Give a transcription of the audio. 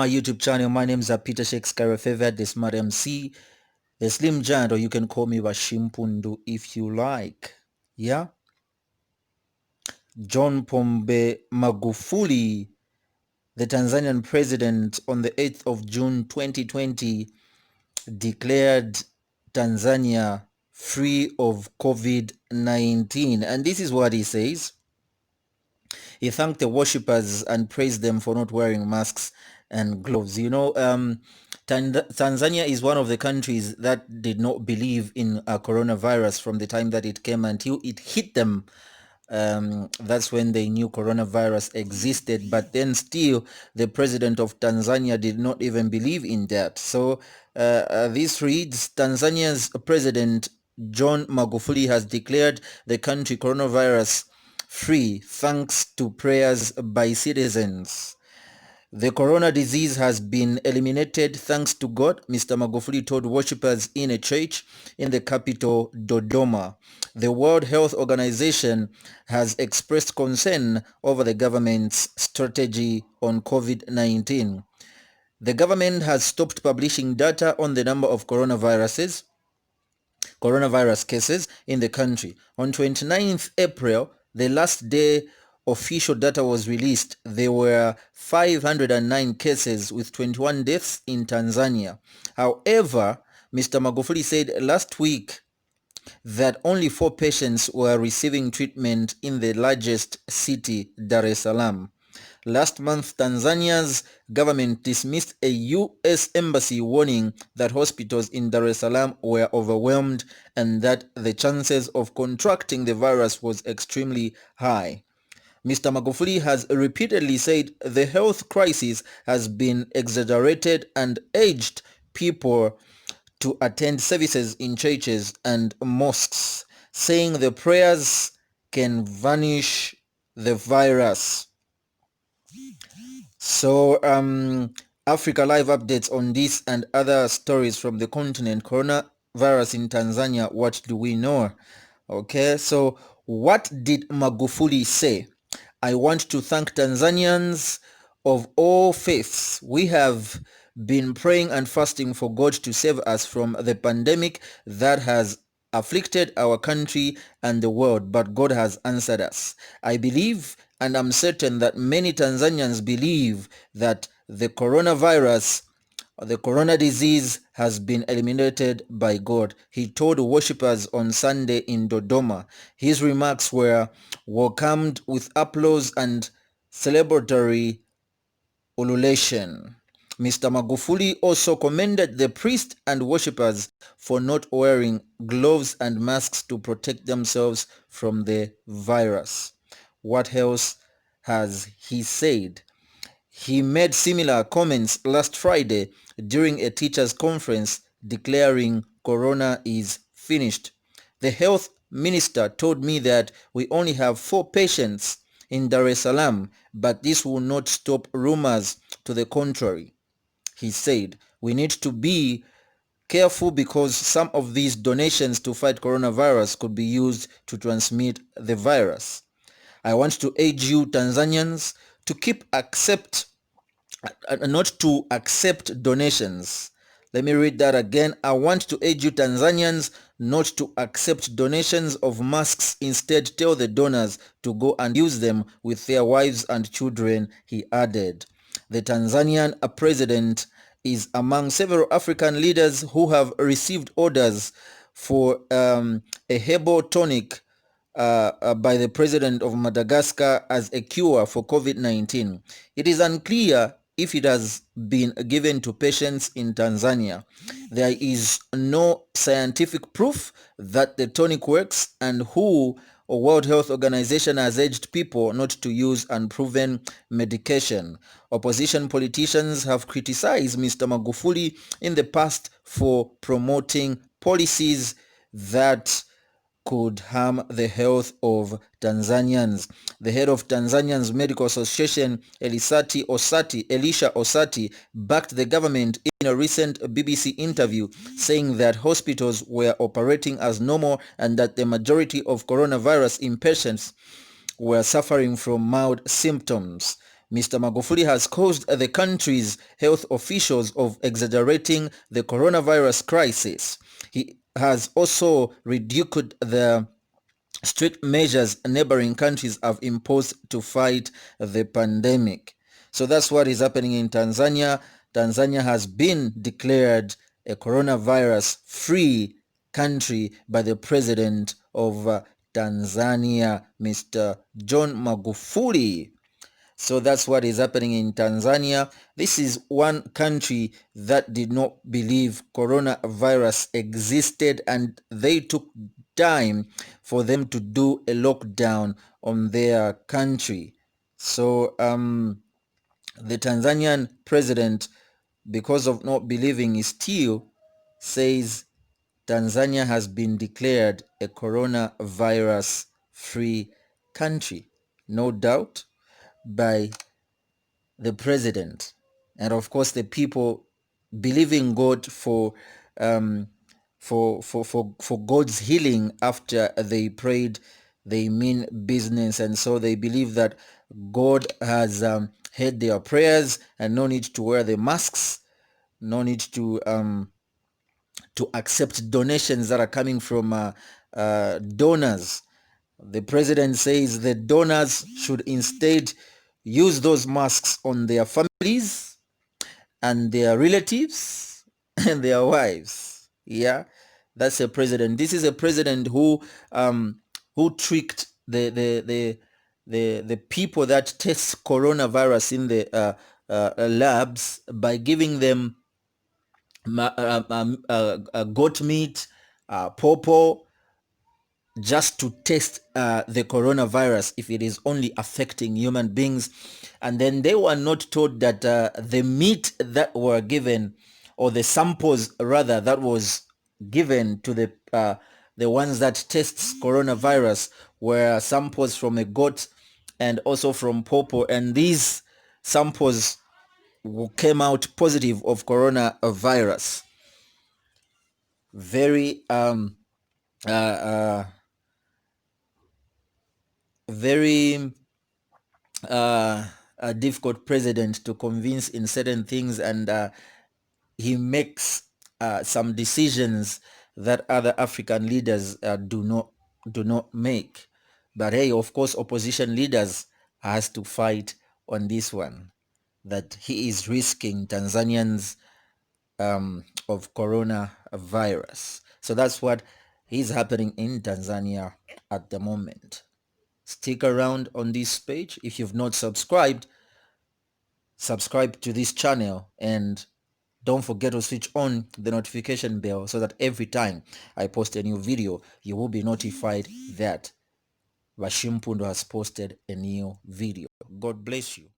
My YouTube channel. My name is Peter Sheikh Scarafeva, the Smart MC, the Slim Giant, or you can call me Washimpundu if you like. Yeah. John Pombe Magufuli, the Tanzanian president, on the 8th of June 2020, declared Tanzania free of COVID-19. And this is what he says. He thanked the worshippers and praised them for not wearing masks and gloves. Tanzania is one of the countries that did not believe in coronavirus from the time that it came until it hit them. That's when they knew coronavirus existed, but then still the president of Tanzania did not even believe in that. So this reads, Tanzania's president John Magufuli has declared the country coronavirus free thanks to prayers by citizens. The corona disease has been eliminated thanks to God, Mr. Magufuli told worshippers in a church in the capital, Dodoma. The World Health Organization has expressed concern over the government's strategy on COVID-19. The government has stopped publishing data on the number of coronavirus cases in the country. On 29th April, the last day official data was released, there were 509 cases with 21 deaths in Tanzania. However, Mr. Magufuli said last week that only 4 patients were receiving treatment in the largest city, Dar es Salaam. Last month, Tanzania's government dismissed a U.S. embassy warning that hospitals in Dar es Salaam were overwhelmed and that the chances of contracting the virus was extremely high. Mr. Magufuli has repeatedly said the health crisis has been exaggerated and urged people to attend services in churches and mosques, saying the prayers can vanish the virus. So, Africa Live updates on this and other stories from the continent. Coronavirus in Tanzania, what do we know? Okay, so what did Magufuli say? I want to thank Tanzanians of all faiths. We have been praying and fasting for God to save us from the pandemic that has afflicted our country and the world, but God has answered us. I believe and I'm certain that many Tanzanians believe that the corona disease has been eliminated by God, he told worshippers on Sunday in Dodoma. His remarks were welcomed with applause and celebratory ululation. Mr. Magufuli also commended the priests and worshippers for not wearing gloves and masks to protect themselves from the virus. What else has he said? He made similar comments last Friday during a teachers' conference declaring Corona is finished. The health minister told me that we only have 4 patients in Dar es Salaam, but this will not stop rumors to the contrary. He said, we need to be careful because some of these donations to fight coronavirus could be used to transmit the virus. I want to urge you Tanzanians to not to accept donations. Let me read that again. I want to urge you Tanzanians not to accept donations of masks. Instead, tell the donors to go and use them with their wives and children, he added. The Tanzanian president is among several African leaders who have received orders for a herbal tonic by the president of Madagascar as a cure for COVID-19. It is unclear if it has been given to patients in Tanzania. There is no scientific proof that the tonic works, and WHO, or World Health Organization, has urged people not to use unproven medication. Opposition politicians have criticized Mr. Magufuli in the past for promoting policies that could harm the health of Tanzanians. The head of Tanzania's Medical Association, Elisha Osati, backed the government in a recent BBC interview, saying that hospitals were operating as normal and that the majority of coronavirus inpatients were suffering from mild symptoms. Mr. Magufuli has accused the country's health officials of exaggerating the coronavirus crisis. He has also ridiculed the strict measures neighboring countries have imposed to fight the pandemic. So that's what is happening in Tanzania. Tanzania has been declared a coronavirus-free country by the president of Tanzania, Mr. John Magufuli. So that's what is happening in Tanzania. This is one country that did not believe coronavirus existed, and they took time for them to do a lockdown on their country. So the Tanzanian president, because of not believing, he still says Tanzania has been declared a coronavirus free country. No doubt by the president, and of course the people believing God for God's healing after they prayed. They mean business, and so they believe that God has heard their prayers, and no need to wear the masks, no need to accept donations that are coming from donors. The president says the donors should instead use those masks on their families and their relatives and their wives. Yeah, that's a president. This is a president who tricked the people that test coronavirus in the labs by giving them goat meat, pawpaw, just to test the coronavirus if it is only affecting human beings. And then they were not told that the meat that were given, or the samples rather that was given to the ones that tests coronavirus, were samples from a goat and also from pawpaw, and these samples came out positive of coronavirus. Very very a difficult president to convince in certain things, and he makes some decisions that other African leaders do not make. But hey, of course, opposition leaders has to fight on this one, that he is risking Tanzanians of coronavirus. So that's what is happening in Tanzania at the moment. Stick around on this page. If you've not subscribed, subscribe to this channel, and don't forget to switch on the notification bell so that every time I post a new video, you will be notified that Bashimpundo has posted a new video. God bless you.